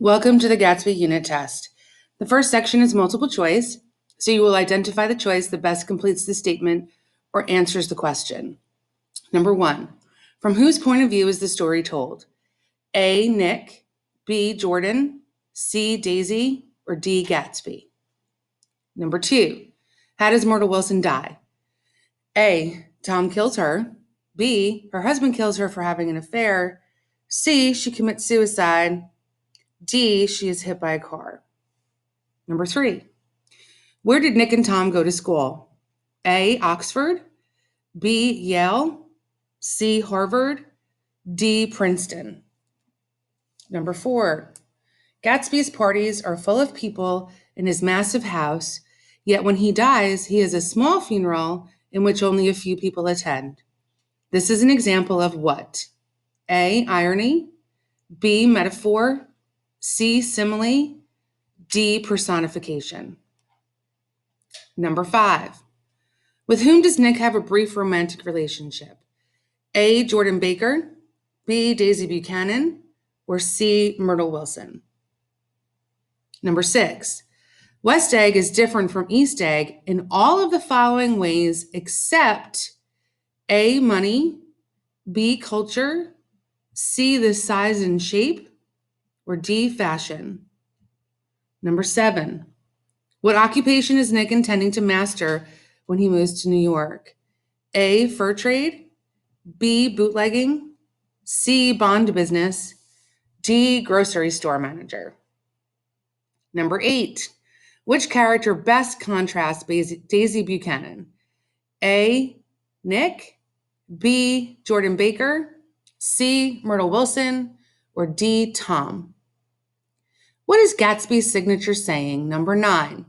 Welcome to the Gatsby unit test. The first section is multiple choice, so you will identify the choice that best completes the statement or answers the question. Number 1, from whose point of view is the story told? A, Nick, B, Jordan, C, Daisy, or D, Gatsby? Number 2, how does Myrtle Wilson die? A, Tom kills her. B, her husband kills her for having an affair. C, she commits suicide. D, she is hit by a car. Number 3, where did Nick and Tom go to school? A, Oxford, B, Yale, C, Harvard, D, Princeton. Number 4, Gatsby's parties are full of people in his massive house, yet when he dies, he has a small funeral in which only a few people attend. This is an example of what? A, irony, B, metaphor, C, simile, D, personification. Number 5, with whom does Nick have a brief romantic relationship? A, Jordan Baker, B, Daisy Buchanan, or C, Myrtle Wilson? Number 6, West Egg is different from East Egg in all of the following ways except A, money, B, culture, C, the size and shape, or D, fashion. Number 7, what occupation is Nick intending to master when he moves to New York? A, fur trade, B, bootlegging, C, bond business, D, grocery store manager. Number 8, which character best contrasts Daisy Buchanan? A, Nick, B, Jordan Baker, C, Myrtle Wilson, or D, Tom? What is Gatsby's signature saying? Number 9,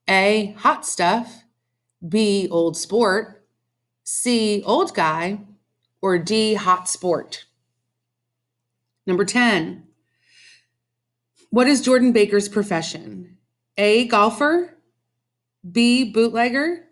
A, hot stuff, B, old sport, C, old guy, or D, hot sport? Number 10, what is Jordan Baker's profession? A, golfer, B, bootlegger,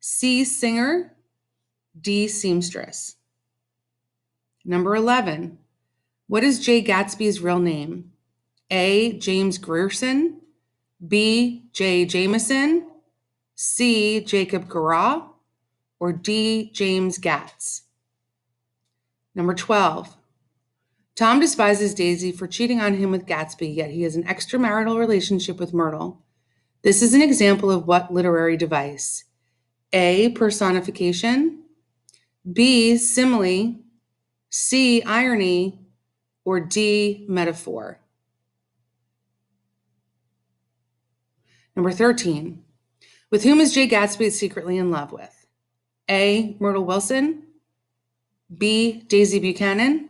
C, singer, D, seamstress. Number 11, what is Jay Gatsby's real name? A, James Grierson, B, Jay Jameson, C, Jacob Garraw, or D, James Gatz? Number 12, Tom despises Daisy for cheating on him with Gatsby, yet he has an extramarital relationship with Myrtle. This is an example of what literary device? A, personification, B, simile, C, irony, or D, metaphor? Number 13, with whom is Jay Gatsby secretly in love with? A, Myrtle Wilson, B, Daisy Buchanan,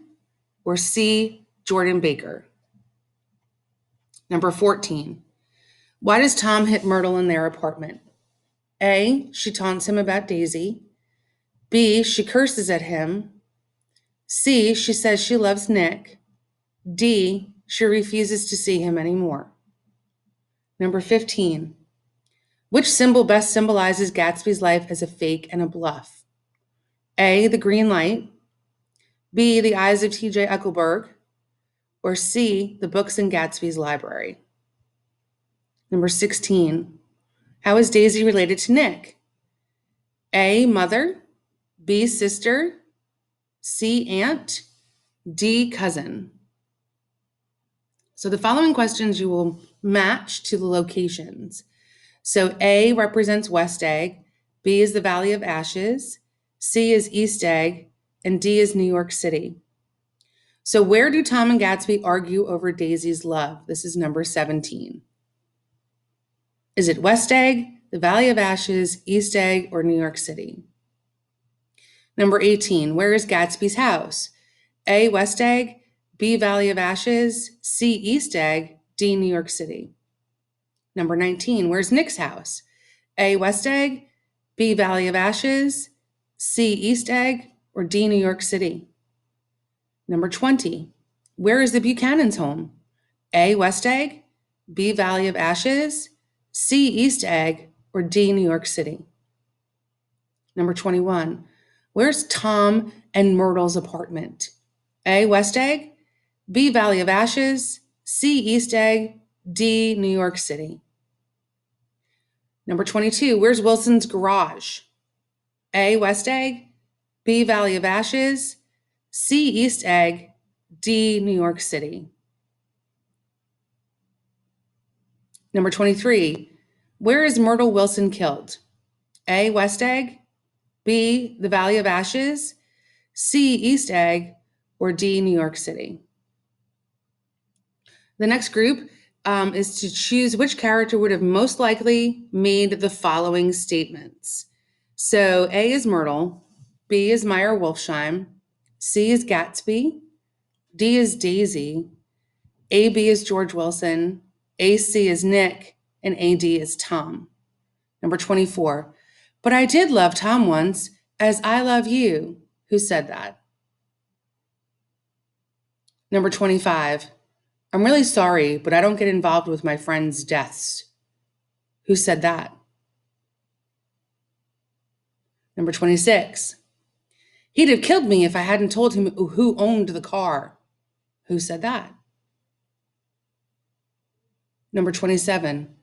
or C, Jordan Baker? Number 14, why does Tom hit Myrtle in their apartment? A, she taunts him about Daisy. B, she curses at him. C, she says she loves Nick. D, she refuses to see him anymore. Number 15, which symbol best symbolizes Gatsby's life as a fake and a bluff? A, the green light, B, the eyes of T.J. Eichelberg, or C, the books in Gatsby's library? Number 16, how is Daisy related to Nick? A, mother, B, sister, C, aunt, D, cousin? So the following questions you will match to the locations. So A represents West Egg, B is the Valley of Ashes, C is East Egg, and D is New York City. So where do Tom and Gatsby argue over Daisy's love? This is number 17. Is it West Egg, the Valley of Ashes, East Egg, or New York City? Number 18, where is Gatsby's house? A, West Egg, B, Valley of Ashes, C, East Egg, D, New York City. Number 19, where's Nick's house? A, West Egg, B, Valley of Ashes, C, East Egg, or D, New York City? Number 20, where is the Buchanan's home? A, West Egg, B, Valley of Ashes, C, East Egg, or D, New York City? Number 21, where's Tom and Myrtle's apartment? A, West Egg, B, Valley of Ashes, C, East Egg, D, New York City. Number 22, where's Wilson's garage? A, West Egg, B, Valley of Ashes, C, East Egg, D, New York City. Number 23, where is Myrtle Wilson killed? A, West Egg, B, the Valley of Ashes, C, East Egg, or D, New York City. The next group is to choose which character would have most likely made the following statements. So A is Myrtle, B is Meyer Wolfsheim, C is Gatsby, D is Daisy, AB is George Wilson, AC is Nick, and AD is Tom. Number 24, but I did love Tom once, as I love you. Who said that? Number 25, I'm really sorry, but I don't get involved with my friends' deaths. Who said that? Number 26, he'd have killed me if I hadn't told him who owned the car. Who said that? Number 27,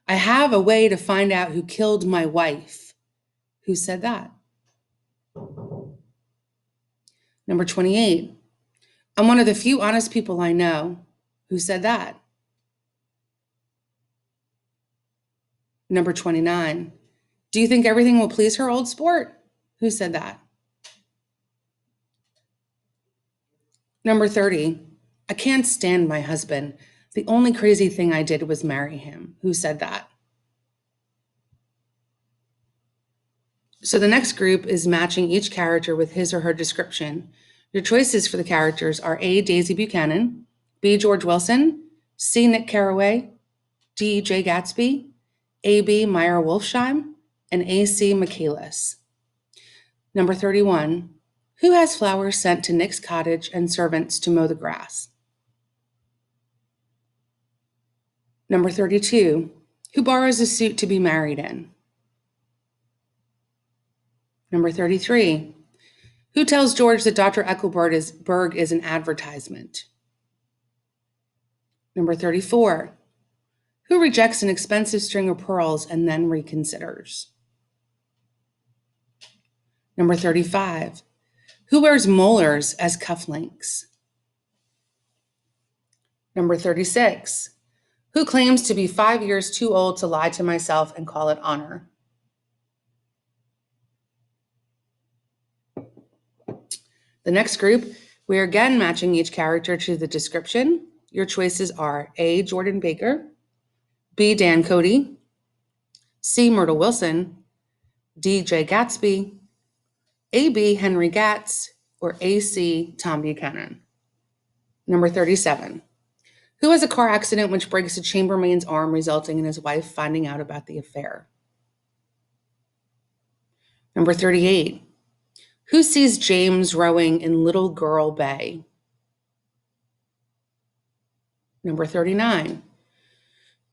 I have a way to find out who killed my wife. Who said that? Number 28, I'm one of the few honest people I know. Who said that? Number 29, do you think everything will please her, old sport? Who said that? Number 30, I can't stand my husband. The only crazy thing I did was marry him. Who said that? So the next group is matching each character with his or her description. Your choices for the characters are A, Daisy Buchanan, B, George Wilson, C, Nick Carraway, D, Jay Gatsby, AB, Meyer Wolfsheim, and AC, Michaelis. Number 31, who has flowers sent to Nick's cottage and servants to mow the grass? Number 32, who borrows a suit to be married in? Number 33, who tells George that Dr. Eckelberg is an advertisement? Number 34, who rejects an expensive string of pearls and then reconsiders? Number 35, who wears molars as cufflinks? Number 36, who claims to be 5 years too old to lie to myself and call it honor? The next group, we are again matching each character to the description. Your choices are A, Jordan Baker, B, Dan Cody, C, Myrtle Wilson, D, Jay Gatsby, AB, Henry Gatz, or AC, Tom Buchanan. Number 37, who has a car accident which breaks a chambermaid's arm, resulting in his wife finding out about the affair? Number 38, who sees James rowing in Little Girl Bay? Number 39,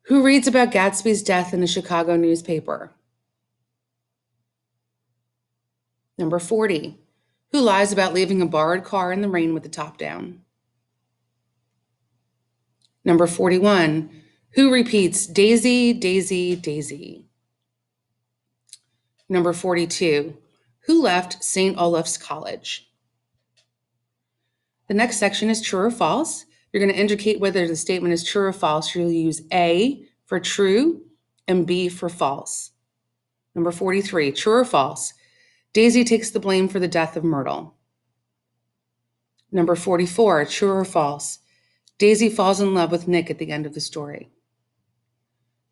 who reads about Gatsby's death in a Chicago newspaper? Number 40, who lies about leaving a borrowed car in the rain with the top down? Number 41, who repeats Daisy, Daisy, Daisy? Number 42, who left St. Olaf's College? The next section is true or false. You're going to indicate whether the statement is true or false. You'll use A for true and B for false. Number 43, true or false? Daisy takes the blame for the death of Myrtle. Number 44, true or false? Daisy falls in love with Nick at the end of the story.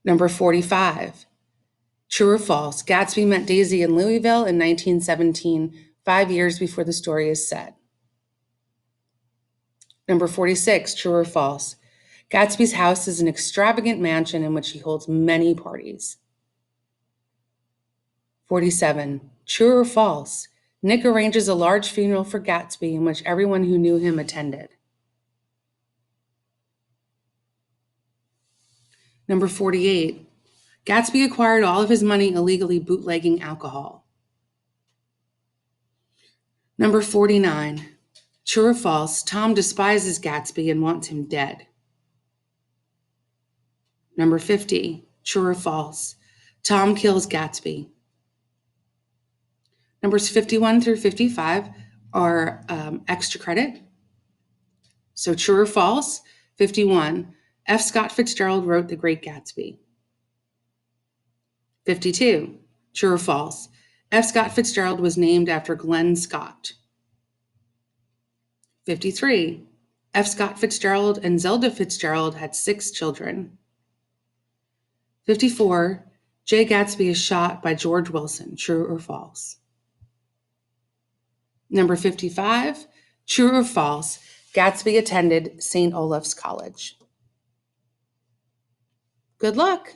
Number 45, true or false? Gatsby met Daisy in Louisville in 1917, 5 years before the story is set. Number 46, true or false? Gatsby's house is an extravagant mansion in which he holds many parties. 47, true or false? Nick arranges a large funeral for Gatsby in which everyone who knew him attended. Number 48, Gatsby acquired all of his money illegally bootlegging alcohol. Number 49, true or false? Tom despises Gatsby and wants him dead. Number 50, true or false? Tom kills Gatsby. Numbers 51 through 55 are extra credit. So true or false? 51, F. Scott Fitzgerald wrote The Great Gatsby. 52, true or false? F. Scott Fitzgerald was named after Glenn Scott. 53, F. Scott Fitzgerald and Zelda Fitzgerald had 6 children. 54, Jay Gatsby is shot by George Wilson. True or false? Number 55, true or false? Gatsby attended St. Olaf's College. Good luck.